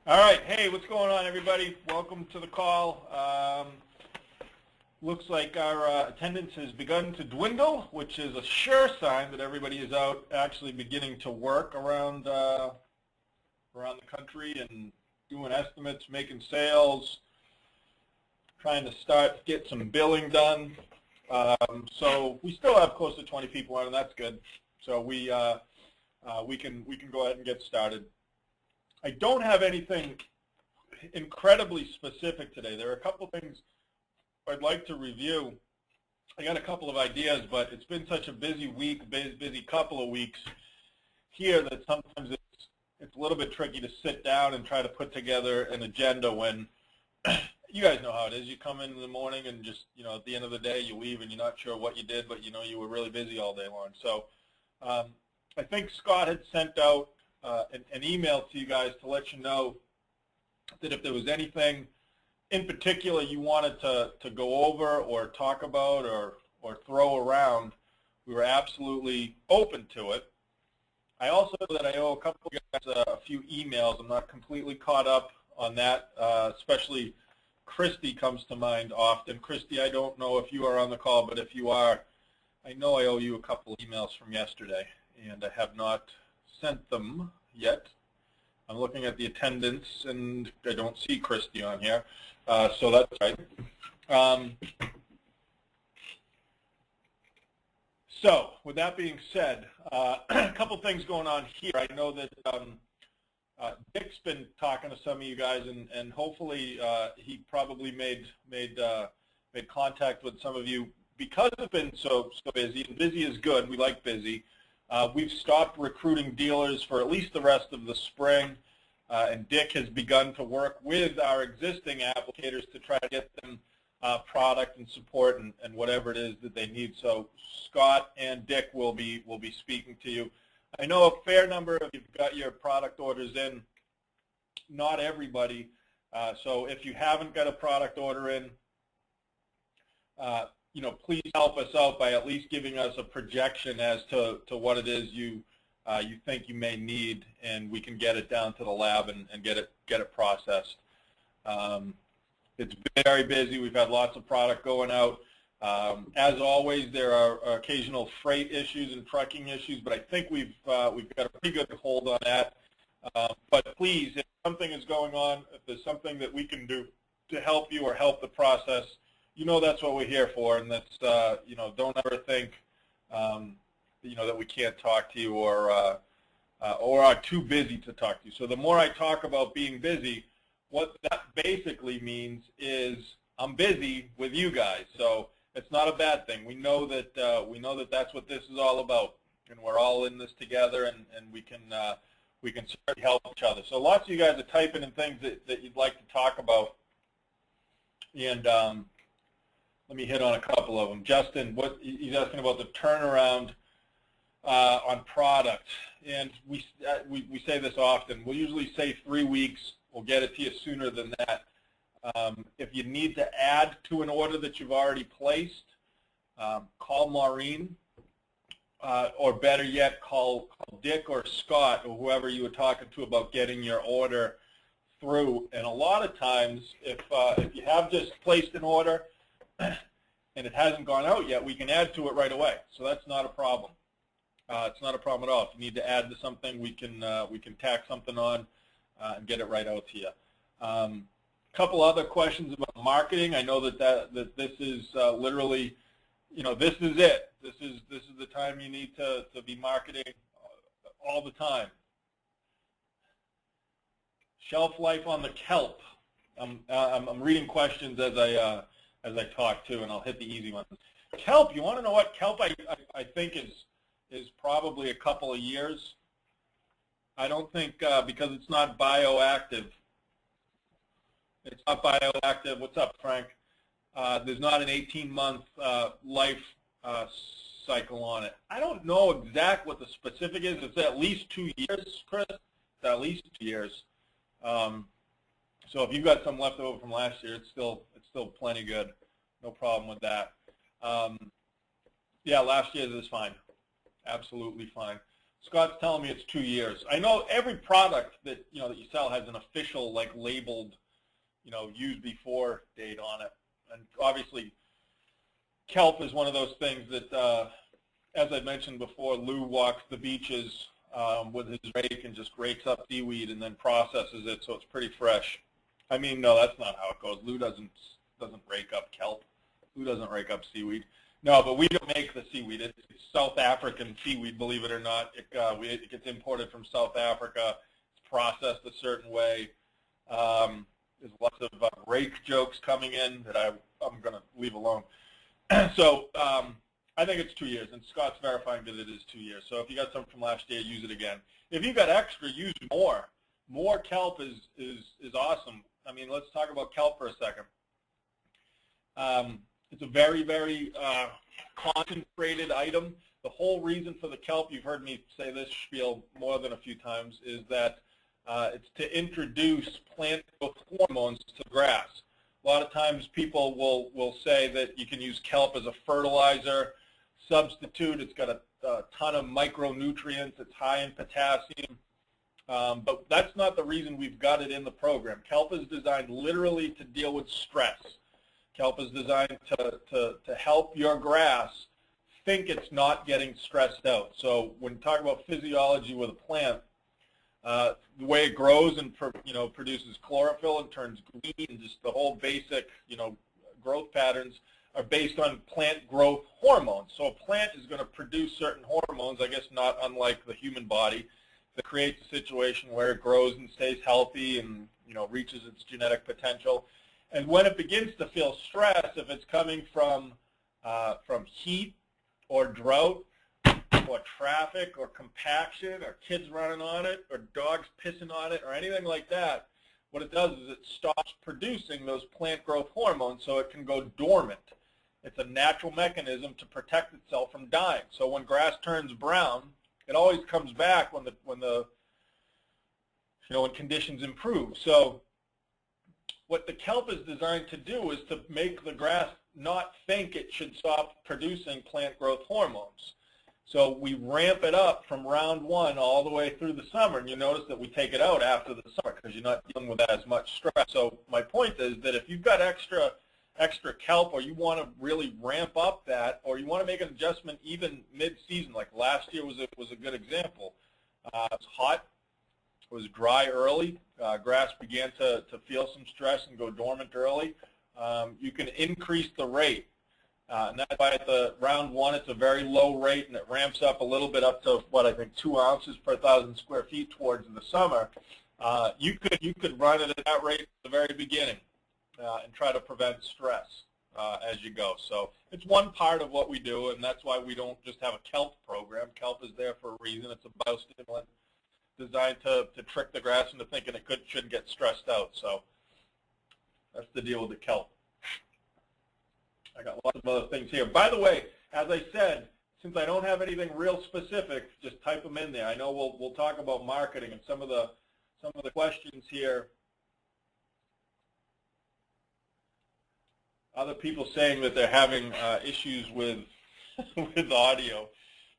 All right. Hey, what's going on, everybody? Welcome to the call. Looks like our attendance has begun to dwindle, which is a sure sign that everybody is out actually beginning to work around the country and doing estimates, making sales, trying to get some billing done. So we still have close to 20 people on, and that's good. So we can go ahead and get started. I don't have anything incredibly specific today. There are a couple things I'd like to review. I got a couple of ideas, but it's been such a busy week, busy couple of weeks here that sometimes it's a little bit tricky to sit down and try to put together an agenda when you guys know how it is. You come in the morning and just, at the end of the day, you leave and you're not sure what you did, but you were really busy all day long. So I think Scott had sent out an email to you guys to let you know that if there was anything in particular you wanted to go over or talk about or throw around, we were absolutely open to it. I also know that I owe a couple of guys a few emails. I'm not completely caught up on that, especially Christy comes to mind often. Christy, I don't know if you are on the call, but if you are, I know I owe you a couple of emails from yesterday, and I have not sent them yet. I'm looking at the attendance, and I don't see Christy on here, so that's right. So with that being said, a couple things going on here. I know that Dick's been talking to some of you guys, and hopefully he probably made contact with some of you because it's been so busy. And busy is good. We like busy. We've stopped recruiting dealers for at least the rest of the spring, and Dick has begun to work with our existing applicators to try to get them product and support and whatever it is that they need. So Scott and Dick will be speaking to you. I know a fair number of you have got your product orders in. Not everybody. So if you haven't got a product order in, please help us out by at least giving us a projection as to what it is you think you may need, and we can get it down to the lab and get it processed. It's very busy. We've had lots of product going out. As always, there are occasional freight issues and trucking issues, but I think we've got a pretty good hold on that. But please, if something is going on, if there's something that we can do to help you or help the process, that's what we're here for, and that's don't ever think that we can't talk to you or are too busy to talk to you. So the more I talk about being busy, what that basically means is I'm busy with you guys. So it's not a bad thing. We know that that's what this is all about, and we're all in this together, and we can certainly help each other. So lots of you guys are typing in things that you'd like to talk about, and let me hit on a couple of them. Justin, he's asking about the turnaround on product, and we say this often. We'll usually say 3 weeks. We'll get it to you sooner than that. If you need to add to an order that you've already placed, call Maureen, or better yet, call Dick or Scott or whoever you were talking to about getting your order through. And a lot of times, if you have just placed an order and it hasn't gone out yet, we can add to it right away. So that's not a problem. It's not a problem at all. If you need to add to something, we can tack something on and get it right out to you. A couple other questions about marketing. I know that this is literally, this is it. This is the time you need to be marketing all the time. Shelf life on the kelp. I'm reading questions as I talk too, and I'll hit the easy ones. Kelp. You want to know what kelp? I think is probably a couple of years. I don't think because it's not bioactive. It's not bioactive. What's up, Frank? There's not an 18-month life cycle on it. I don't know exactly what the specific is. It's at least 2 years, Chris. It's at least 2 years. So if you've got some left over from last year, it's still plenty good. No problem with that. Yeah, last year's is fine. Absolutely fine. Scott's telling me it's 2 years. I know every product that that you sell has an official like labeled, used before date on it, and obviously kelp is one of those things that, as I mentioned before, Lou walks the beaches with his rake and just rakes up seaweed and then processes it so it's pretty fresh. I mean, no, that's not how it goes. Lou doesn't rake up kelp. Lou doesn't rake up seaweed. No, but we don't make the seaweed. It's South African seaweed, believe it or not. It gets imported from South Africa. It's processed a certain way. There's lots of rake jokes coming in that I'm going to leave alone. So I think it's 2 years, and Scott's verifying that it is 2 years. So if you got something from last year, use it again. If you got extra, use more. More kelp is awesome. I mean, let's talk about kelp for a second. It's a very, very concentrated item. The whole reason for the kelp, you've heard me say this spiel more than a few times, is that it's to introduce plant growth hormones to grass. A lot of times people will say that you can use kelp as a fertilizer substitute. It's got a ton of micronutrients. It's high in potassium. But that's not the reason we've got it in the program. Kelp is designed literally to deal with stress. Kelp is designed to help your grass think it's not getting stressed out. So when you talk about physiology with a plant, the way it grows and produces chlorophyll and turns green, and just the whole basic growth patterns are based on plant growth hormones. So a plant is going to produce certain hormones, I guess not unlike the human body, that creates a situation where it grows and stays healthy and reaches its genetic potential. And when it begins to feel stress, if it's coming from heat or drought or traffic or compaction or kids running on it or dogs pissing on it or anything like that, what it does is it stops producing those plant growth hormones so it can go dormant. It's a natural mechanism to protect itself from dying. So when grass turns brown, it always comes back when conditions improve. So what the kelp is designed to do is to make the grass not think it should stop producing plant growth hormones. So we ramp it up from round one all the way through the summer, and you notice that we take it out after the summer because you're not dealing with as much stress. So my point is that if you've got extra kelp, or you want to really ramp up that, or you want to make an adjustment even mid-season, like last year was a good example. It was hot. It was dry early. Grass began to feel some stress and go dormant early. You can increase the rate. And that's why at the round one, it's a very low rate, and it ramps up a little bit up to, what, I think 2 ounces per 1,000 square feet towards the summer. You could run it at that rate at the very beginning and try to prevent stress as you go. So it's one part of what we do, and that's why we don't just have a kelp program. Kelp is there for a reason. It's a biostimulant designed to trick the grass into thinking it shouldn't get stressed out. So that's the deal with the kelp. I got lots of other things here. By the way, as I said, since I don't have anything real specific, just type them in there. I know we'll talk about marketing and some of the questions here. Other people saying that they're having issues with with audio.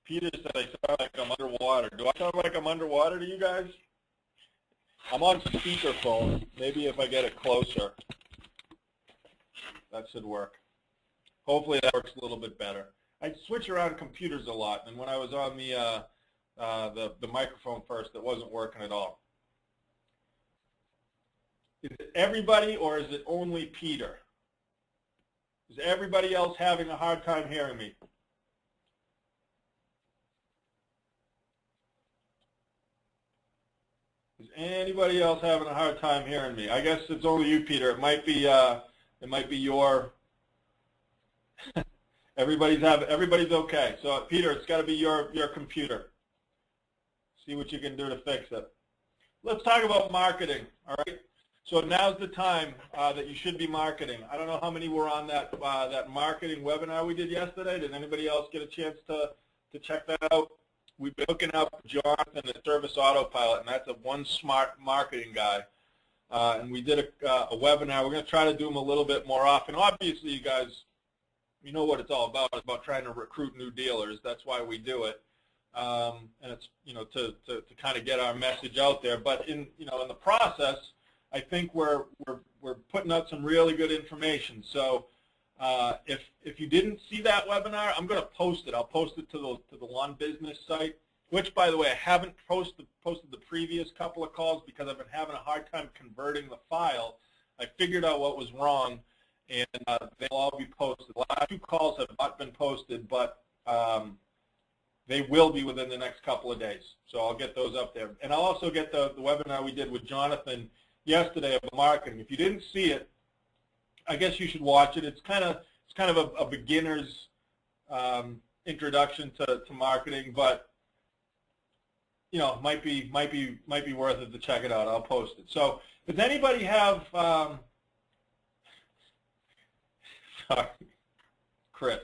Peter said I sound like I'm underwater. Do I sound like I'm underwater to you guys? I'm on speakerphone. Maybe if I get it closer, that should work. Hopefully that works a little bit better. I switch around computers a lot, and when I was on the microphone first, it wasn't working at all. Is it everybody, or is it only Peter? Is everybody else having a hard time hearing me? Is anybody else having a hard time hearing me? I guess it's only you, Peter. It might be your. Everybody's okay. So Peter, it's got to be your computer. See what you can do to fix it. Let's talk about marketing. All right. So now's the time that you should be marketing. I don't know how many were on that marketing webinar we did yesterday. Did anybody else get a chance to check that out? We've been hooking up Jonathan at Service Autopilot, and that's one smart marketing guy. And we did a webinar. We're going to try to do them a little bit more often. Obviously, you guys, you know what it's all about. It's about trying to recruit new dealers. That's why we do it. and it's to kind of get our message out there. But in the process, I think we're putting out some really good information. So if you didn't see that webinar, I'm going to post it. I'll post it to the Lawn Business site, which, by the way, I haven't posted the previous couple of calls because I've been having a hard time converting the file. I figured out what was wrong, and they'll all be posted. The last 2 calls have not been posted, but they will be within the next couple of days. So I'll get those up there. And I'll also get the webinar we did with Jonathan yesterday about marketing. If you didn't see it, I guess you should watch it. It's kind of a beginner's introduction to marketing, but might be worth it to check it out. I'll post it. So does anybody have sorry, Chris,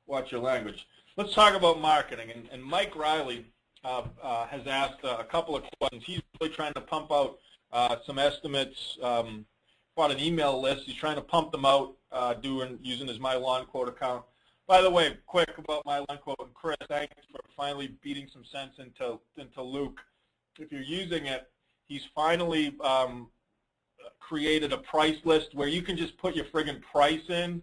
watch your language. Let's talk about marketing. And Mike Riley has asked a couple of questions. He's really trying to pump out some estimates, bought an email list. He's trying to pump them out using his My Lawn Quote account. By the way, quick about My Lawn Quote, and Chris, thanks for finally beating some sense into Luke. If you're using it, he's finally created a price list where you can just put your friggin' price in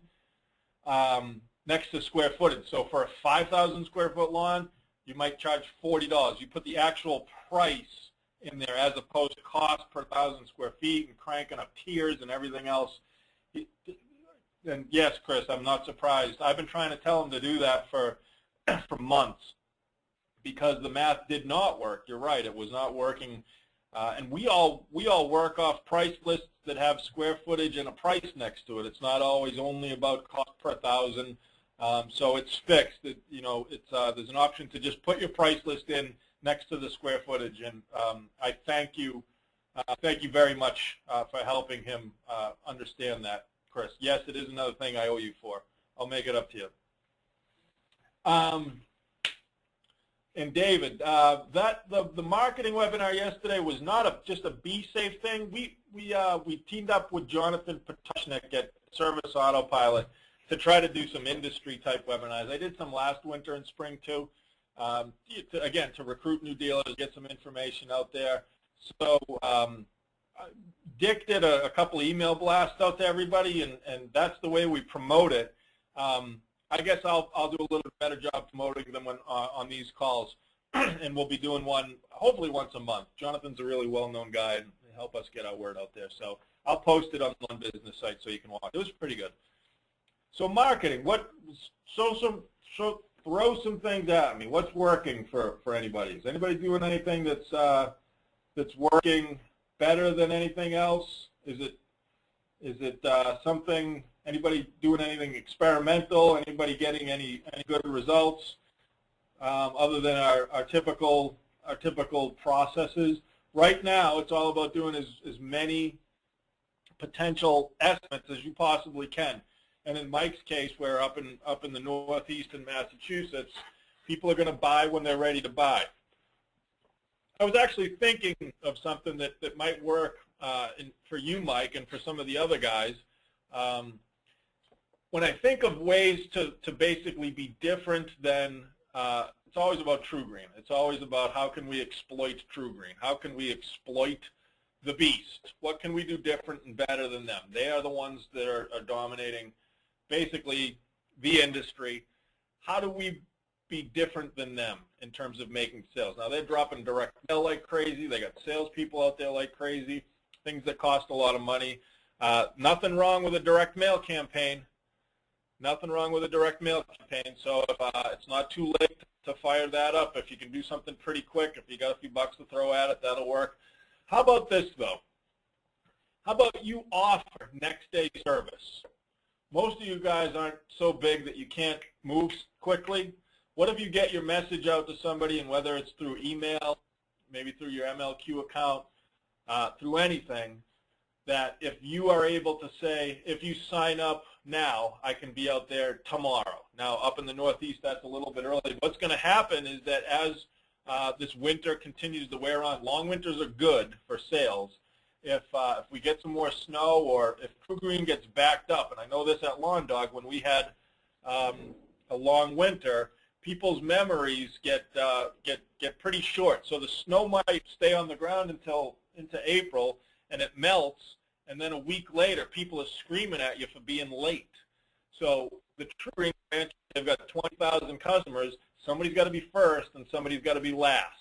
next to square footage. So for a 5,000 square foot lawn, you might charge $40. You put the actual price in there as opposed to cost per 1,000 square feet and cranking up tiers and everything else. And yes, Chris, I'm not surprised. I've been trying to tell him to do that for months because the math did not work. You're right, it was not working. And we all work off price lists that have square footage and a price next to it. It's not always only about cost per 1,000. So it's fixed. There's an option to just put your price list in next to the square footage. And I thank you very much for helping him understand that, Chris. Yes, it is another thing I owe you for. I'll make it up to you. And David, the marketing webinar yesterday was not just a BeeSafe thing. We teamed up with Jonathan Potashnik at Service Autopilot to try to do some industry type webinars. I did some last winter and spring too. To recruit new dealers, get some information out there. So Dick did a couple of email blasts out to everybody, and that's the way we promote it. I guess I'll do a little bit better job promoting them on these calls, and we'll be doing one hopefully once a month. Jonathan's a really well-known guy, and he'll help us get our word out there. So I'll post it on the Lawn Business site so you can watch. It was pretty good. So marketing, throw some things at me. What's working for anybody? Is anybody doing anything that's working better than anything else? Is it something? Anybody doing anything experimental? Anybody getting any good results other than our typical processes? Right now, it's all about doing as many potential estimates as you possibly can. And in Mike's case, where up in the Northeast in Massachusetts, people are going to buy when they're ready to buy. I was actually thinking of something that might work for you, Mike, and for some of the other guys. When I think of ways to basically be different than, it's always about TruGreen. It's always about how can we exploit TruGreen? How can we exploit the beast? What can we do different and better than them? They are the ones that are dominating basically the industry. How do we be different than them in terms of making sales? Now, they're dropping direct mail like crazy. They got salespeople out there like crazy, things that cost a lot of money. Nothing wrong with a direct mail campaign. Nothing wrong with a direct mail campaign. So if it's not too late to fire that up, if you can do something pretty quick, if you got a few bucks to throw at it, that'll work. How about this, though? How about you offer next-day service? Most of you guys aren't so big that you can't move quickly. What if you get your message out to somebody, and whether it's through email, maybe through your MLQ account, through anything, that if you are able to say, if you sign up now, I can be out there tomorrow. Now, up in the Northeast, that's a little bit early. What's going to happen is that as this winter continues to wear on, long winters are good for sales. If we get some more snow, or if TruGreen gets backed up, and I know this at Lawn Dog, when we had a long winter, people's memories get pretty short. So the snow might stay on the ground into April, and it melts, and then a week later, people are screaming at you for being late. So the True Green branch, they've got 20,000 customers. Somebody's got to be first, and somebody's got to be last.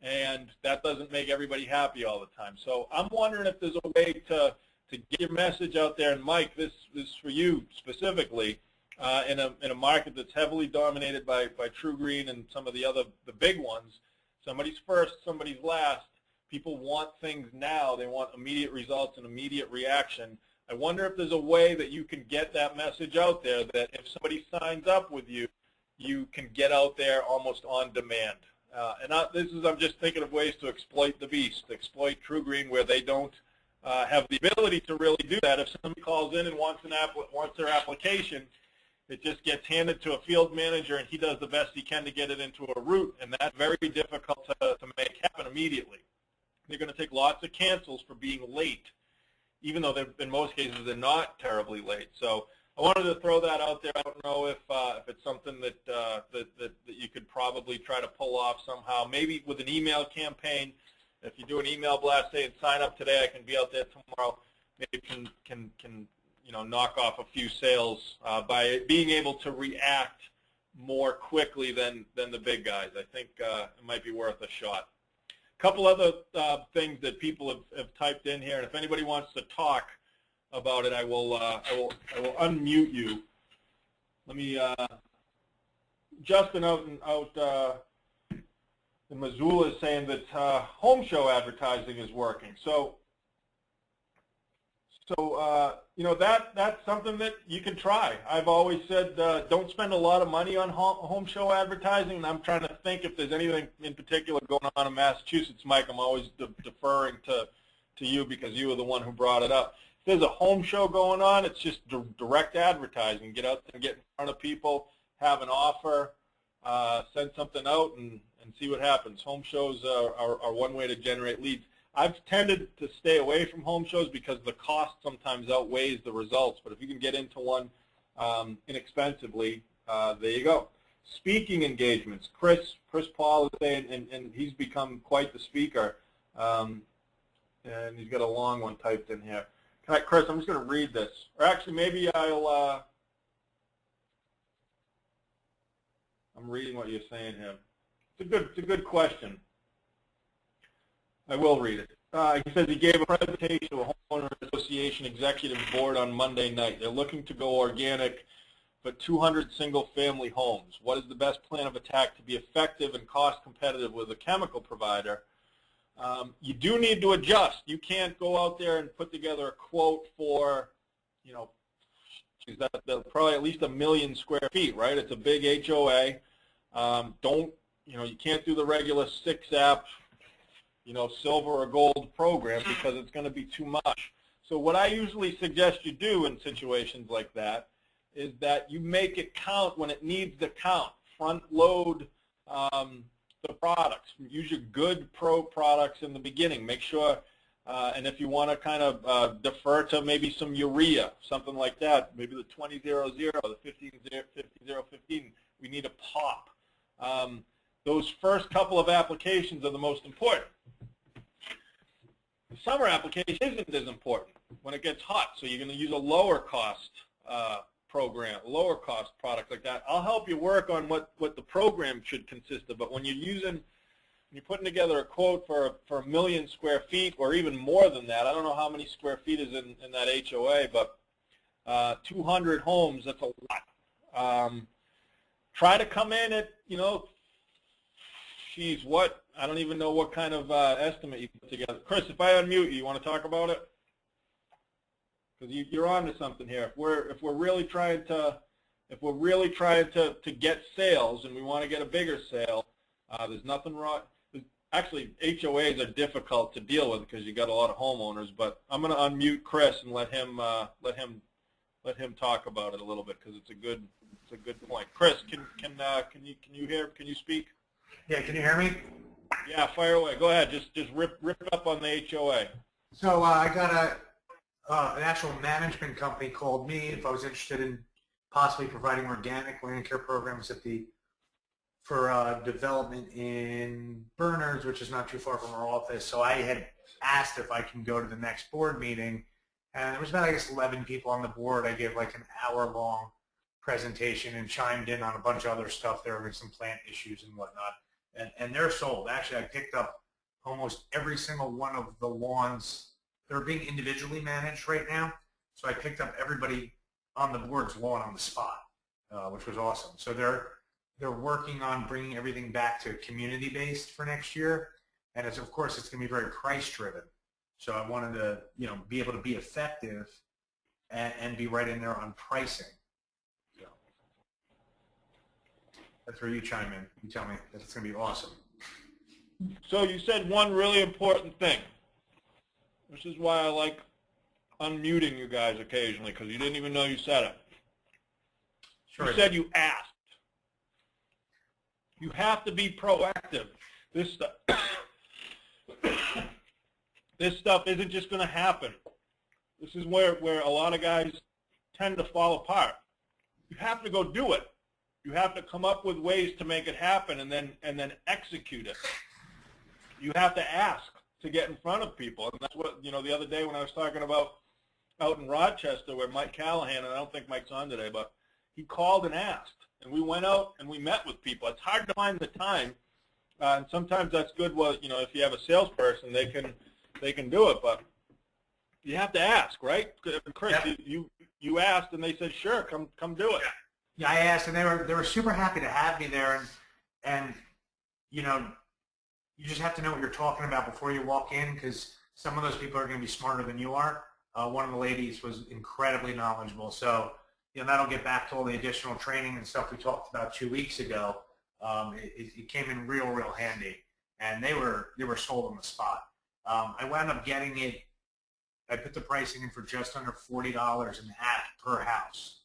And that doesn't make everybody happy all the time. So I'm wondering if there's a way to get your message out there. And Mike, this is for you specifically, in a market that's heavily dominated by True Green and some of the big ones. Somebody's first, somebody's last. People want things now. They want immediate results and immediate reaction. I wonder if there's a way that you can get that message out there, that if somebody signs up with you, you can get out there almost on demand. I'm just thinking of ways to exploit the beast, exploit True Green where they don't have the ability to really do that. If somebody calls in and wants their application, it just gets handed to a field manager, and he does the best he can to get it into a route, and that's very difficult to make happen immediately. They're going to take lots of cancels for being late, even though in most cases they're not terribly late. So I wanted to throw that out there. I don't know if it's something that you could probably try to pull off somehow, maybe with an email campaign. If you do an email blast saying sign up today, I can be out there tomorrow. Maybe can knock off a few sales by being able to react more quickly than the big guys. I think it might be worth a shot. A couple other things that people have typed in here, and if anybody wants to talk about it, I will unmute you. Let me Justin out in Missoula is saying that home show advertising is working. So that's something that you can try. I've always said don't spend a lot of money on home show advertising, and I'm trying to think if there's anything in particular going on in Massachusetts. Mike, I'm always deferring to you because you were the one who brought it up. If there's a home show going on, it's just direct advertising. Get out there and get in front of people, have an offer, send something out, and see what happens. Home shows are one way to generate leads. I've tended to stay away from home shows because the cost sometimes outweighs the results. But if you can get into one inexpensively, there you go. Speaking engagements. Chris Paul is saying, and he's become quite the speaker, and he's got a long one typed in here. Chris, I'm just going to read this. Or actually, maybe I'm reading what you're saying here. It's a good question. I will read it. He says he gave a presentation to a homeowner association executive board on Monday night. They're looking to go organic, but 200 single-family homes. What is the best plan of attack to be effective and cost competitive with a chemical provider? You do need to adjust. You can't go out there and put together a quote for, probably at least 1 million square feet, right? It's a big HOA. You can't do the regular 6-app, silver or gold program because it's going to be too much. So what I usually suggest you do in situations like that is that you make it count when it needs to count. Front load the products. Use your good pro products in the beginning. Make sure, and if you want to kind of defer to maybe some urea, something like that, maybe the 2000, the 15, we need a pop. Those first couple of applications are the most important. The summer application isn't as important when it gets hot, so you're going to use a lower cost program, a lower cost product like that. I'll help you work on what the program should consist of, but when you're putting together a quote for 1 million square feet or even more than that, I don't know how many square feet is in that HOA, but 200 homes, that's a lot. Try to come in at, I don't even know what kind of estimate you put together. Chris, if I unmute you want to talk about it? Because you're on to something here. If we're really trying to get sales and we want to get a bigger sale, there's nothing wrong. Actually, HOAs are difficult to deal with because you got a lot of homeowners. But I'm going to unmute Chris and let him talk about it a little bit because it's a good point. Chris, can you hear? Can you speak? Yeah, can you hear me? Yeah, fire away. Go ahead. Just rip it up on the HOA. So I got an actual management company called me if I was interested in possibly providing organic land care programs at the for development in Berners, which is not too far from our office. So I had asked if I can go to the next board meeting, and there was about, I guess, 11 people on the board. I gave like an hour-long presentation and chimed in on a bunch of other stuff. There were some plant issues and whatnot, and they're sold. Actually, I picked up almost every single one of the lawns. They're being individually managed right now, so I picked up everybody on the board's lawn on the spot, which was awesome. So they're working on bringing everything back to community-based for next year, and of course it's going to be very price-driven. So I wanted to, be able to be effective and be right in there on pricing. So that's where you chime in. You tell me that it's going to be awesome. So you said one really important thing. This is why I like unmuting you guys occasionally, because you didn't even know you said it. Sure. You said you asked. You have to be proactive. This stuff isn't just going to happen. This is where a lot of guys tend to fall apart. You have to go do it. You have to come up with ways to make it happen and then execute it. You have to ask to get in front of people. And that's what, the other day when I was talking about out in Rochester where Mike Callahan, and I don't think Mike's on today, but he called and asked. And we went out and we met with people. It's hard to find the time, and sometimes that's good. Well, if you have a salesperson, they can do it, but you have to ask, right? Chris, yeah. you asked, and they said, "Sure, come do it." Yeah, I asked, and they were super happy to have me there, and you just have to know what you're talking about before you walk in, because some of those people are going to be smarter than you are. One of the ladies was incredibly knowledgeable, so. That'll get back to all the additional training and stuff we talked about 2 weeks ago. It came in real handy, and they were sold on the spot. I wound up getting it. I put the pricing in for just under $40 an app per house,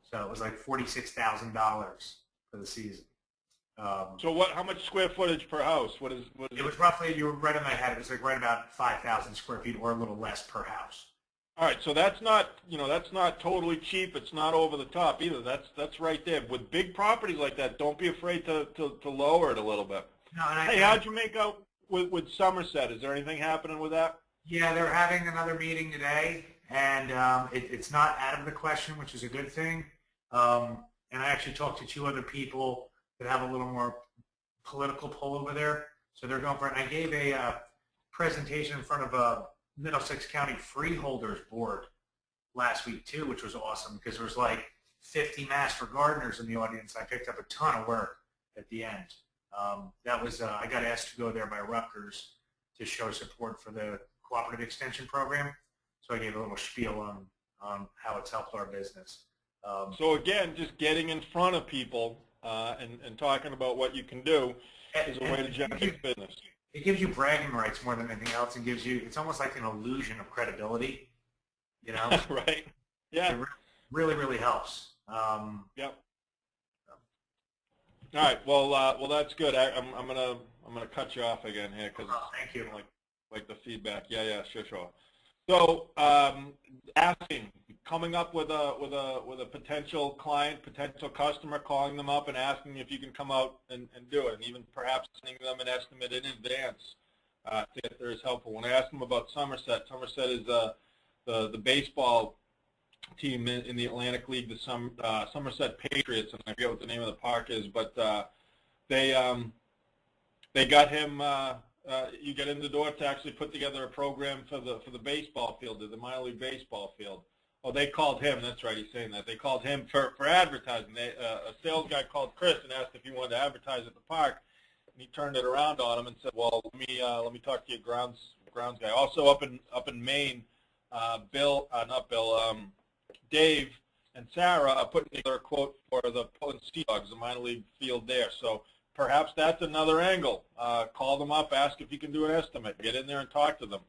so it was like $46,000 for the season. So how much square footage per house? What is it? Was roughly, you were right on my head. It was like right about 5,000 square feet or a little less per house. All right, so that's not totally cheap. It's not over the top either. That's right there. With big properties like that, don't be afraid to lower it a little bit. No, hey, how'd you make out with Somerset? Is there anything happening with that? Yeah, they're having another meeting today, and it's not out of the question, which is a good thing. And I actually talked to 2 other people that have a little more political pull over there, so they're going for it. And I gave a presentation in front of a Middlesex County Freeholders Board last week too, which was awesome because there was like 50 Master Gardeners in the audience. I picked up a ton of work at the end. That was I got asked to go there by Rutgers to show support for the Cooperative Extension Program, so I gave a little spiel on how it's helped our business. So again, just getting in front of people and talking about what you can do is a way to generate business. It gives you bragging rights more than anything else, and it's almost like an illusion of credibility, Right. Yeah. It really helps. Yep. All right. Well, that's good. I'm gonna cut you off again here because thank you. Like the feedback. Yeah. Sure. So coming up with a potential client, potential customer, calling them up and asking if you can come out and do it, and even perhaps sending them an estimate in advance to get there is helpful. When I asked them about Somerset is the baseball team in the Atlantic League, the Somerset Patriots, and I forget what the name of the park is, but they got him. You get in the door to actually put together a program for the baseball field, the minor league baseball field. Oh, they called him. That's right. He's saying that. They called him for advertising. A sales guy called Chris and asked if he wanted to advertise at the park, and he turned it around on him and said, "Well, let me talk to your grounds guy." Also up in Maine, Dave and Sarah are putting together a quote for the Portland Sea Dogs, the minor league field there. So perhaps that's another angle. Call them up, ask if you can do an estimate. Get in there and talk to them.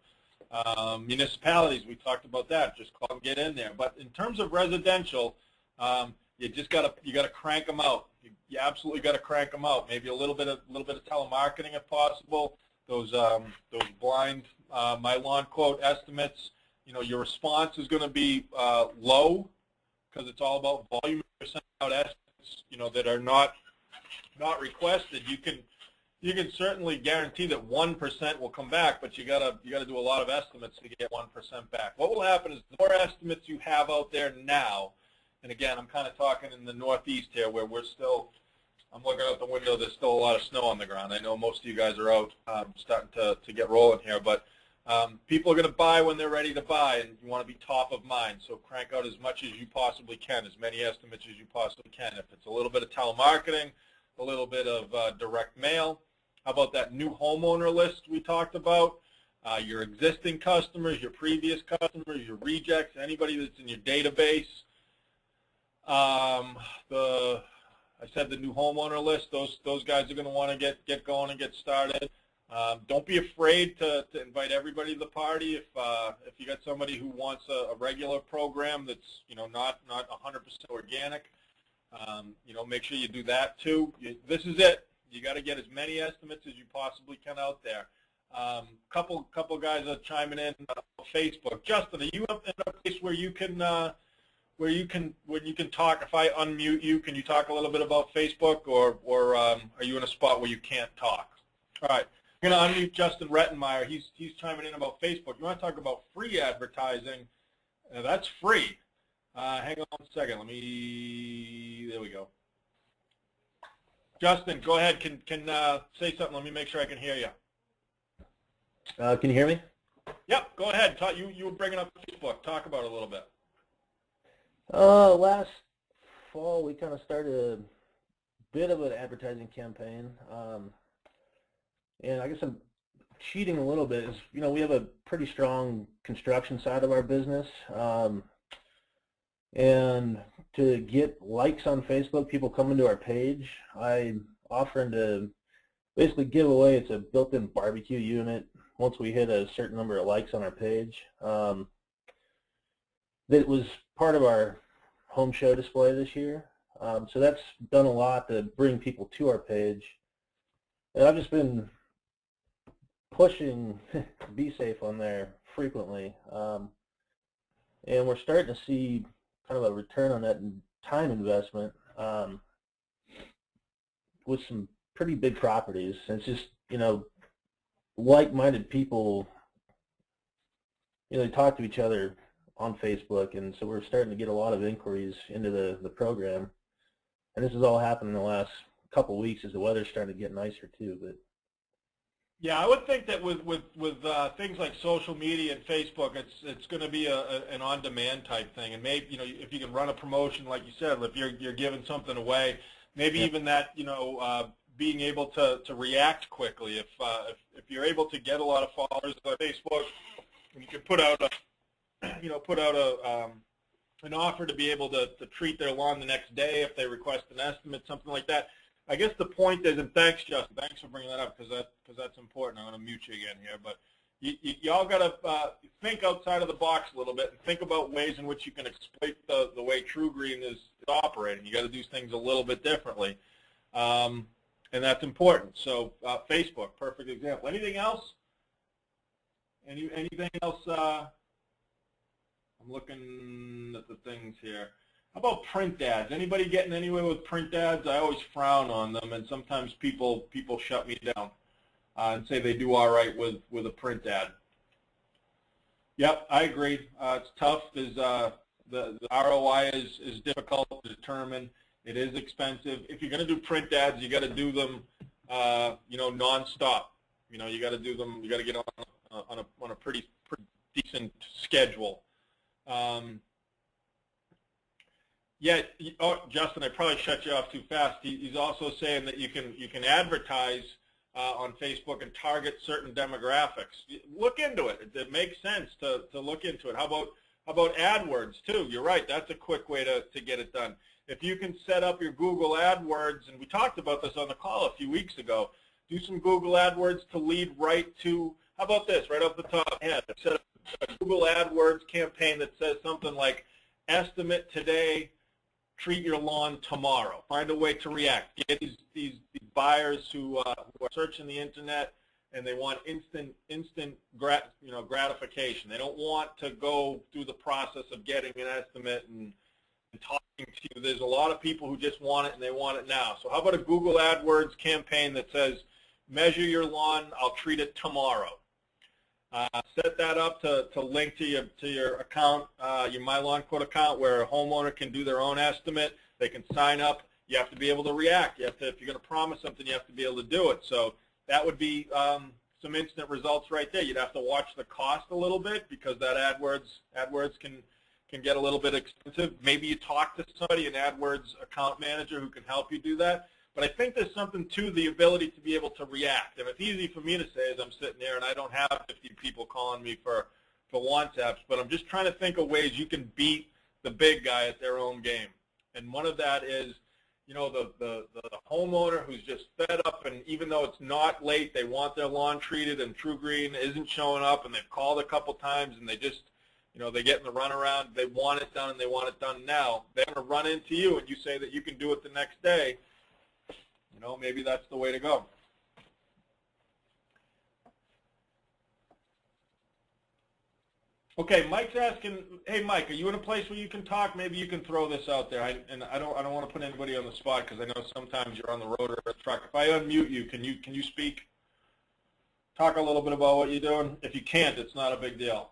Municipalities, we talked about that. Just call and get in there. But in terms of residential, you gotta crank them out. You absolutely got to crank them out. Maybe a little bit of telemarketing if possible. Those blind my lawn quote estimates. Your response is going to be low because it's all about volume. You're sending out estimates, that are not not requested, you can certainly guarantee that 1% will come back, but you gotta do a lot of estimates to get 1% back. What will happen is the more estimates you have out there now, and again, I'm kind of talking in the Northeast here, where I'm looking out the window, there's still a lot of snow on the ground. I know most of you guys are out starting to get rolling here, but people are going to buy when they're ready to buy, and you want to be top of mind. So crank out as much as you possibly can, as many estimates as you possibly can. If it's a little bit of telemarketing, a little bit of direct mail. How about that new homeowner list we talked about? Your existing customers, your previous customers, your rejects, anybody that's in your database. I said the new homeowner list. Those guys are going to want to get going and get started. Don't be afraid to invite everybody to the party. If you got somebody who wants a regular program that's not 100% organic, make sure you do that too. This is it. You got to get as many estimates as you possibly can out there. Couple guys are chiming in on Facebook. Justin, are you in a place where you can talk? If I unmute you, can you talk a little bit about Facebook, or are you in a spot where you can't talk? All right, I'm going to unmute Justin Rettenmeyer. He's chiming in about Facebook. You want to talk about free advertising? That's free. Hang on a second. There we go. Justin, go ahead. Can say something. Let me make sure I can hear you. Can you hear me? Yep. Go ahead. You were bringing up Facebook. Talk about it a little bit. Last fall, we kind of started a bit of an advertising campaign, and I guess I'm cheating a little bit. We have a pretty strong construction side of our business, and to get likes on Facebook, people come into our page. I'm offering to basically give away, it's a built-in barbecue unit once we hit a certain number of likes on our page. That was part of our home show display this year. So that's done a lot to bring people to our page. And I've just been pushing BeeSafe on there frequently. And we're starting to see kind of a return on that time investment with some pretty big properties. And it's just, like-minded people, they talk to each other on Facebook, and so we're starting to get a lot of inquiries into the program. And this has all happened in the last couple of weeks as the weather's starting to get nicer too. But yeah, I would think that with things like social media and Facebook, it's going to be an on-demand type thing. And maybe if you can run a promotion like you said, if you're giving something away, maybe even that being able to react quickly. If you're able to get a lot of followers on Facebook, and you can put out an offer to be able to treat their lawn the next day if they request an estimate, something like that. I guess the point is, and thanks, Justin, thanks for bringing that up because that's important. I'm going to mute you again here, but y'all got to think outside of the box a little bit and think about ways in which you can exploit the way True Green is operating. You got to do things a little bit differently, and that's important. So Facebook, perfect example. Anything else? Anything else? I'm looking at the things here. How about print ads? Anybody getting anywhere with print ads? I always frown on them, and sometimes people shut me down and say they do all right with a print ad. Yep, I agree. It's tough. The ROI is difficult to determine. It is expensive. If you're going to do print ads, you got to do them, nonstop. You got to do them. You got to get on a pretty decent schedule. Justin, I probably shut you off too fast. He's also saying that you can advertise on Facebook and target certain demographics. Look into it. It makes sense to look into it. How about AdWords too? You're right. That's a quick way to get it done. If you can set up your Google AdWords, and we talked about this on the call a few weeks ago, do some Google AdWords to lead right to, how about this, right off the top of my head, set up a Google AdWords campaign that says something like, estimate today, treat your lawn tomorrow. Find a way to react. Get these buyers who are searching the internet and they want instant gratification. They don't want to go through the process of getting an estimate and talking to you. There's a lot of people who just want it and they want it now. So how about a Google AdWords campaign that says, measure your lawn, I'll treat it tomorrow. Set that up to link to your account, your My Lawn Quote account, where a homeowner can do their own estimate. They can sign up. You have to be able to react. You have to, if you're going to promise something, you have to be able to do it. So that would be some instant results right there. You'd have to watch the cost a little bit because that AdWords can get a little bit expensive. Maybe you talk to somebody, an AdWords account manager, who can help you do that. But I think there's something to the ability to be able to react. And it's easy for me to say as I'm sitting there and I don't have 50 people calling me for lawn taps, but I'm just trying to think of ways you can beat the big guy at their own game. And one of that is, you know, the homeowner who's just fed up, and even though it's not late, they want their lawn treated and True Green isn't showing up, and they've called a couple times and they just, you know, they get in the runaround, they want it done and they want it done now. They're going to run into you and you say that you can do it the next day. You know, maybe that's the way to go. Okay, Mike's asking, hey Mike, are you in a place where you can talk? Maybe you can throw this out there. I don't want to put anybody on the spot because I know sometimes you're on the road or a truck. If I unmute you, can you speak? Talk a little bit about what you're doing. If you can't, it's not a big deal.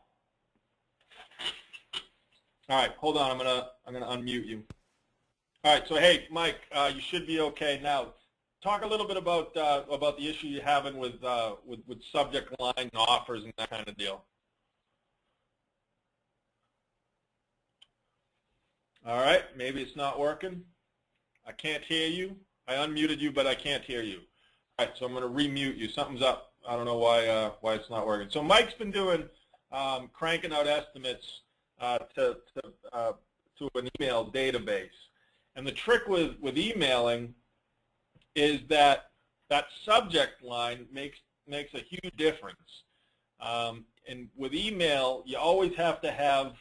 All right, hold on. I'm gonna unmute you. All right, so hey Mike, you should be okay now. Talk a little bit about the issue you're having with subject line and offers and that kind of deal. All right, maybe it's not working. I can't hear you. I unmuted you, but I can't hear you. All right, so I'm going to remute you. Something's up. I don't know why it's not working. So Mike's been doing cranking out estimates to an email database, and the trick with emailing is that subject line makes a huge difference. And with email, you always have to have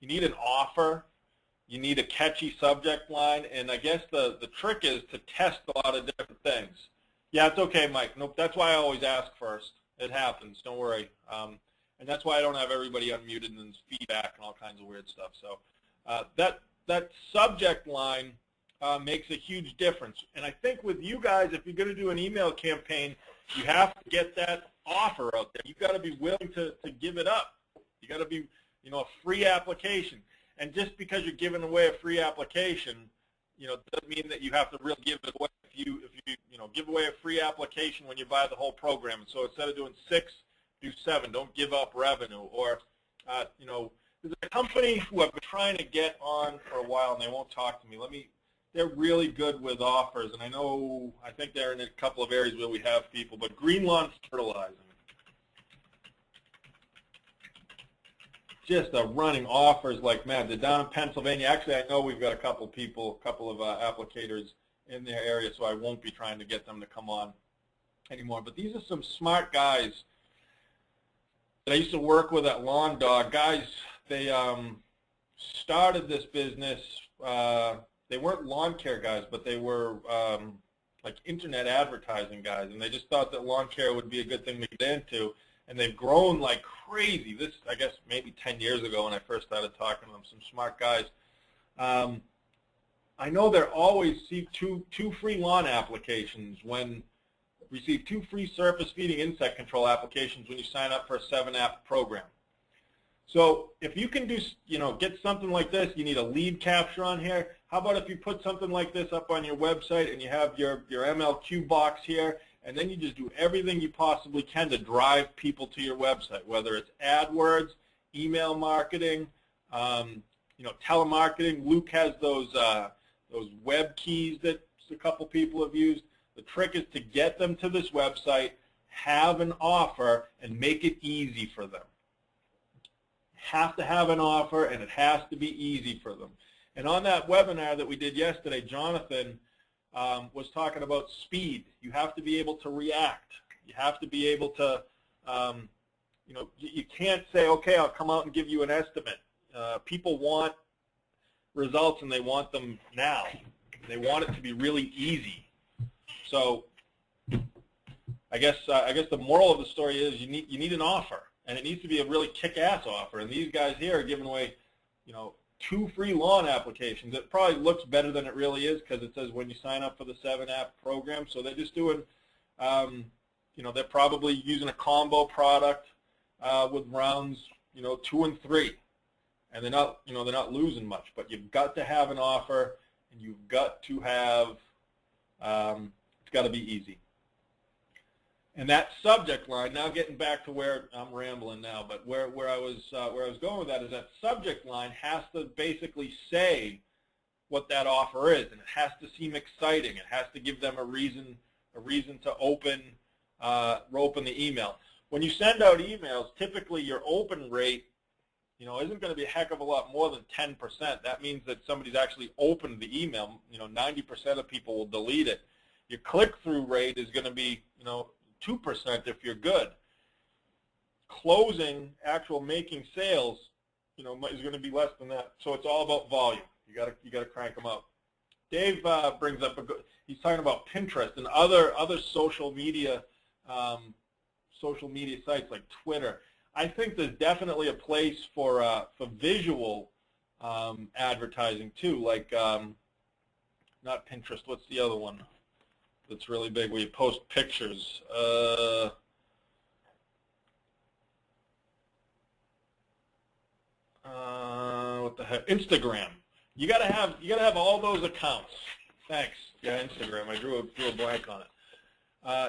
you need an offer, you need a catchy subject line, and I guess the trick is to test a lot of different things. Yeah, it's okay, Mike. Nope, that's why I always ask first. It happens, don't worry. And that's why I don't have everybody unmuted and there's feedback and all kinds of weird stuff. So that subject line makes a huge difference. And I think with you guys, if you're going to do an email campaign, you have to get that offer out there. You've got to be willing to give it up. You got to be, you know, a free application. And just because you're giving away a free application, you know, doesn't mean that you have to really give it away. If you give away a free application when you buy the whole program. So instead of doing 6, do 7. Don't give up revenue. Or, you know, there's a company who I've been trying to get on for a while, and they won't talk to me. They're really good with offers, and I think they're in a couple of areas where we have people, but Green Lawn Fertilizing. Just running offers like mad. They're down in Pennsylvania. Actually, I know we've got a couple of applicators in their area, so I won't be trying to get them to come on anymore. But these are some smart guys that I used to work with at Lawn Dog. Guys, they started this business. They weren't lawn care guys, but they were like internet advertising guys, and they just thought that lawn care would be a good thing to get into. And they've grown like crazy. This, I guess, maybe 10 years ago when I first started talking to them, some smart guys. I know they're always two free lawn applications receive 2 free surface feeding insect control applications when you sign up for a 7-app program. So if you can do, you know, get something like this, you need a lead capture on here. How about if you put something like this up on your website and you have your MLQ box here, and then you just do everything you possibly can to drive people to your website, whether it's AdWords, email marketing, you know, telemarketing. Luke has those web keys that a couple people have used. The trick is to get them to this website, have an offer, and make it easy for them. Have to have an offer, and it has to be easy for them. And on that webinar that we did yesterday, Jonathan was talking about speed. You have to be able to react. You have to be able to, you know, you can't say, okay, I'll come out and give you an estimate. People want results, and they want them now. They want it to be really easy. So I guess the moral of the story is you need an offer, and it needs to be a really kick-ass offer. And these guys here are giving away, you know, 2 free lawn applications. It probably looks better than it really is because it says when you sign up for the 7-app program. So they're just doing, they're probably using a combo product with rounds, 2 and 3, and they're not losing much. But you've got to have an offer, and you've got to have, it's got to be easy. And that subject line, now getting back to where I'm rambling now, but where I was going with that is that subject line has to basically say what that offer is, and it has to seem exciting. It has to give them a reason to open the email. When you send out emails, typically your open rate, isn't going to be a heck of a lot more than 10%. That means that somebody's actually opened the email. 90% of people will delete it. Your click-through rate is going to be, 2% if you're good. Closing, actual making sales, is going to be less than that. So it's all about volume. You got to crank them up. Dave brings up he's talking about Pinterest and other social media sites like Twitter. I think there's definitely a place for visual advertising too, like not Pinterest. What's the other one that's really big where you post pictures? What the heck? Instagram. You gotta have all those accounts. Thanks. Yeah, Instagram. I drew a blank on it.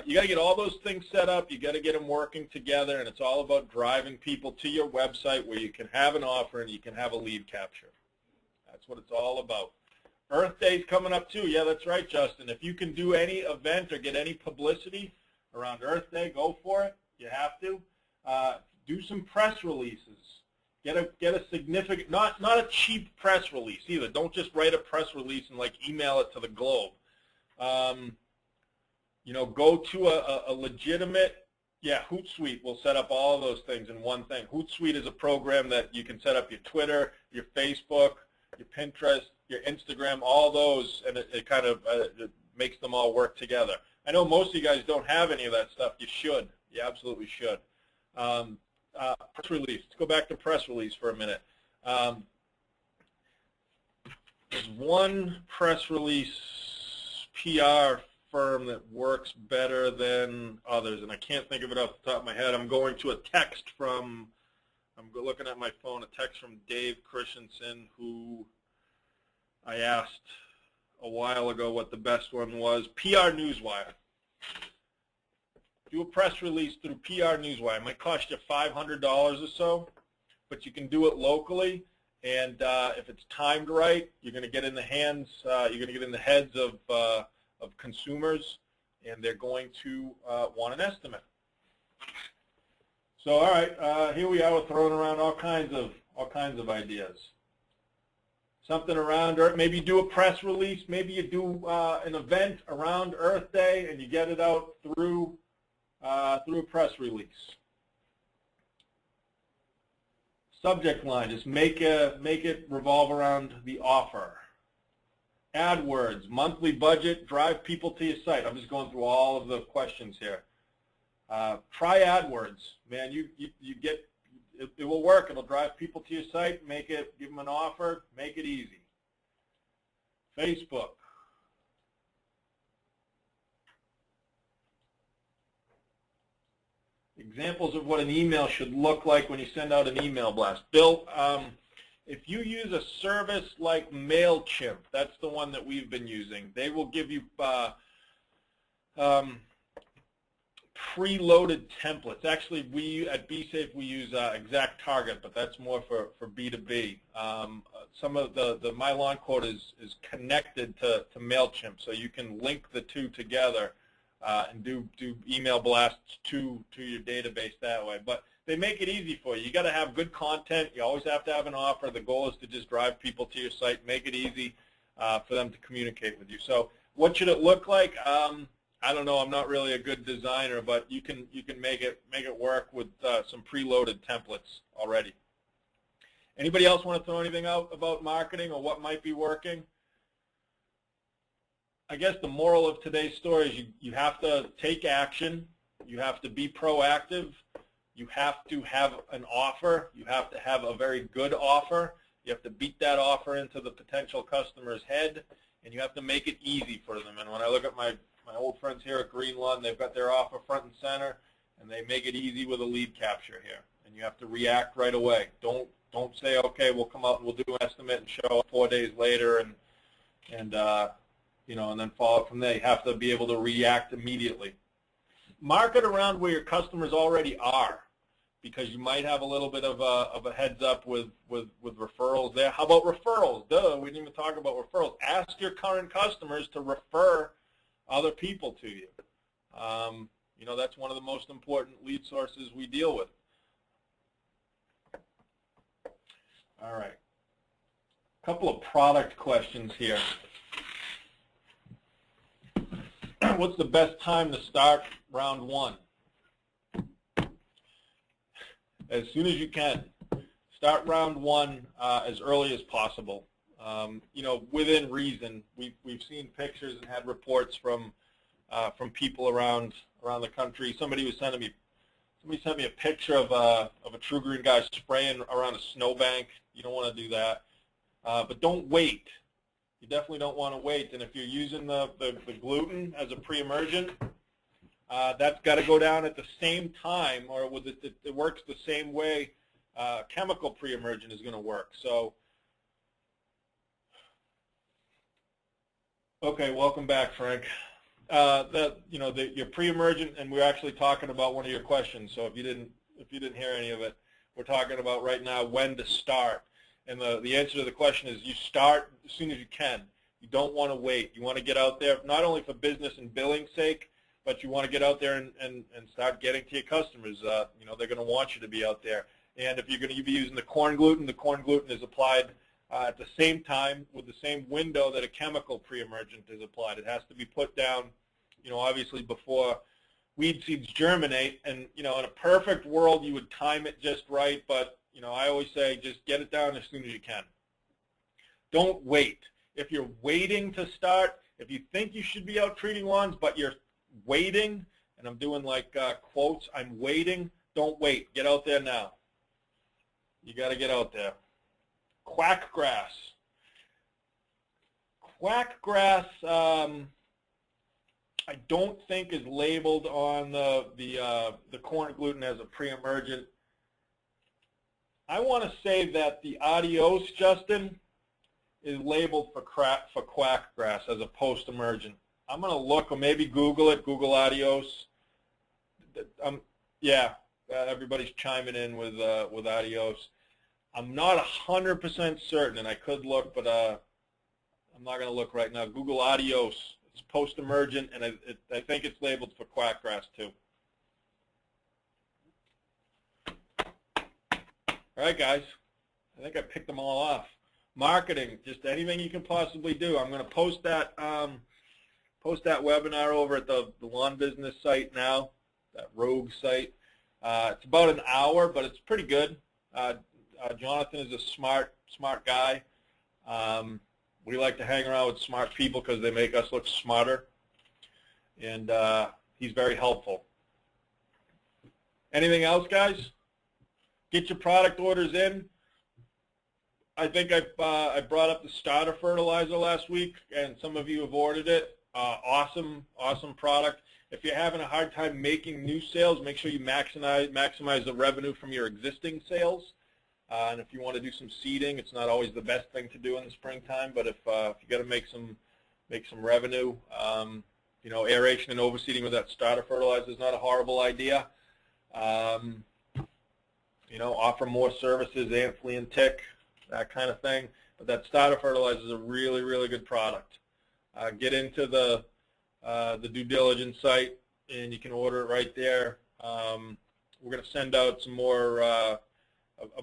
You got to get all those things set up. You got to get them working together, and it's all about driving people to your website where you can have an offer and you can have a lead capture. That's what it's all about. Earth Day's coming up too. Yeah, that's right, Justin. If you can do any event or get any publicity around Earth Day, go for it. You have to. Do some press releases. Get a significant, not a cheap press release either. Don't just write a press release and like email it to the globe. Go to a legitimate, Hootsuite will set up all of those things in one thing. Hootsuite is a program that you can set up your Twitter, your Facebook, your Pinterest, your Instagram, all those, and it kind of it makes them all work together. I know most of you guys don't have any of that stuff. You should. You absolutely should. Press release. Let's go back to press release for a minute. There's one press release PR firm that works better than others, and I can't think of it off the top of my head. I'm going to a text from, I'm looking at my phone, a text from Dave Christensen, who I asked a while ago what the best one was. PR Newswire. Do a press release through PR Newswire. It might cost you $500 or so, but you can do it locally. And if it's timed right, you're going to get in the hands, you're going to get in the heads of consumers, and they're going to want an estimate. So, all right, here we are. We're throwing around all kinds of ideas. Something around Earth. Maybe you do a press release. Maybe you do an event around Earth Day, and you get it out through a press release. Subject line, just make it revolve around the offer. AdWords, monthly budget, drive people to your site. I'm just going through all of the questions here. Try AdWords, man. You get it will work. It'll drive people to your site. Give them an offer. Make it easy. Facebook. Examples of what an email should look like when you send out an email blast. Bill, if you use a service like MailChimp, that's the one that we've been using. They will give you preloaded templates. Actually, we at BeeSafe we use ExactTarget, but that's more for B2B. Some of the My Lawn Quote is connected to MailChimp, so you can link the two together and do email blasts to your database that way. But they make it easy for you. You got to have good content. You always have to have an offer. The goal is to just drive people to your site, make it easy for them to communicate with you. So what should it look like? I don't know. I'm not really a good designer, but you can make it work with some preloaded templates already. Anybody else want to throw anything out about marketing or what might be working? I guess the moral of today's story is you have to take action. You have to be proactive. You have to have an offer. You have to have a very good offer. You have to beat that offer into the potential customer's head, and you have to make it easy for them. And when I look at my old friends here at Green Lawn, they've got their offer front and center, and they make it easy with a lead capture here. And you have to react right away. Don't say, okay, we'll come out and we'll do an estimate and show up 4 days later and you know, and then follow up from there. You have to be able to react immediately. Market around where your customers already are, because you might have a little bit of a heads up with referrals there. How about referrals? Duh, we didn't even talk about referrals. Ask your current customers to refer other people to you. You know, that's one of the most important lead sources we deal with. All right. A couple of product questions here. What's the best time to start round one? As soon as you can. Start round one as early as possible. You know, within reason. We've seen pictures and had reports from people around the country. Somebody sent me a picture of a True Green guy spraying around a snowbank. You don't want to do that. But don't wait. You definitely don't want to wait. And if you're using the gluten as a pre-emergent, that's got to go down at the same time, or it works the same way chemical pre-emergent is going to work. So, okay, welcome back, Frank. Your pre-emergent, and we're actually talking about one of your questions. So if you didn't hear any of it, we're talking about right now when to start. And the answer to the question is you start as soon as you can. You don't want to wait. You want to get out there, not only for business and billing sake, but you want to get out there and start getting to your customers. You know, they're going to want you to be out there. And if you're going to be using the corn gluten is applied at the same time with the same window that a chemical pre-emergent is applied. It has to be put down, you know, obviously before weed seeds germinate. And, you know, in a perfect world, you would time it just right, but you know, I always say just get it down as soon as you can. Don't wait. If you're waiting to start, if you think you should be out treating lawns, but you're waiting, and I'm doing like quotes, I'm waiting, don't wait. Get out there now. You got to get out there. Quack grass. Quack grass, I don't think is labeled on the corn gluten as a pre-emergent. I want to say that the adios, Justin, is labeled for quack grass as a post-emergent. I'm going to look, or maybe Google it, Google adios. Yeah, everybody's chiming in with adios. I'm not 100% certain, and I could look, but I'm not going to look right now. Google adios. It's post-emergent, and I think it's labeled for quack grass too. All right, guys, I think I picked them all off. Marketing, just anything you can possibly do. I'm going to post that webinar over at the lawn business site now, that rogue site. It's about an hour, but it's pretty good. Jonathan is a smart guy. We like to hang around with smart people because they make us look smarter, and he's very helpful. Anything else, guys? Get your product orders in. I think I brought up the starter fertilizer last week, and some of you have ordered it. Awesome product. If you're having a hard time making new sales, make sure you maximize the revenue from your existing sales. And if you want to do some seeding, it's not always the best thing to do in the springtime. But if you got to make some revenue, you know, aeration and overseeding with that starter fertilizer is not a horrible idea. You know, offer more services, ant, flea, and tick, that kind of thing. But that starter fertilizer is a really, really good product. Get into the due diligence site, and you can order it right there. We're going to send out some more, a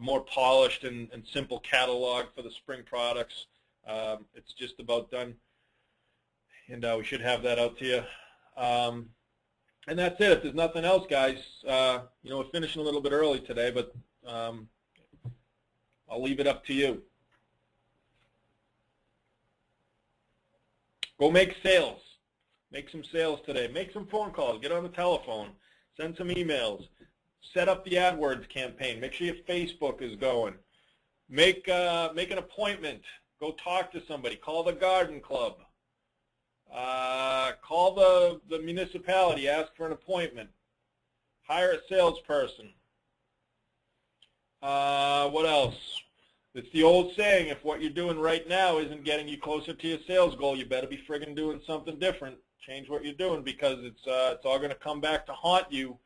more polished and simple catalog for the spring products. It's just about done, and we should have that out to you. And that's it. If there's nothing else, guys, you know, we're finishing a little bit early today, but I'll leave it up to you. Go make sales. Make some sales today. Make some phone calls. Get on the telephone. Send some emails. Set up the AdWords campaign. Make sure your Facebook is going. Make an appointment. Go talk to somebody. Call the garden club. Call the municipality. Ask for an appointment. Hire a salesperson. What else? It's the old saying, if what you're doing right now isn't getting you closer to your sales goal, you better be friggin' doing something different. Change what you're doing, because it's all going to come back to haunt you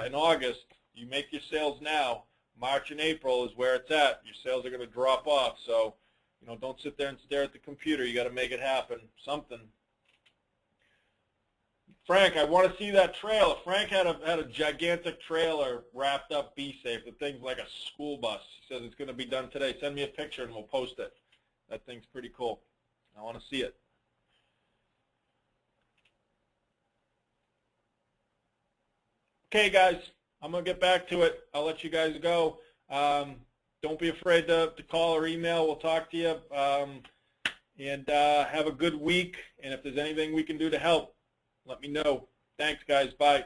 in August. You make your sales now. March and April is where it's at. Your sales are going to drop off. So, don't sit there and stare at the computer. You got to make it happen. Something. Frank, I want to see that trailer. Frank had a gigantic trailer wrapped up BeeSafe. The thing's like a school bus. He says it's going to be done today. Send me a picture and we'll post it. That thing's pretty cool. I want to see it. Okay, guys, I'm going to get back to it. I'll let you guys go. Don't be afraid to call or email. We'll talk to you. And have a good week. And if there's anything we can do to help, let me know. Thanks, guys. Bye.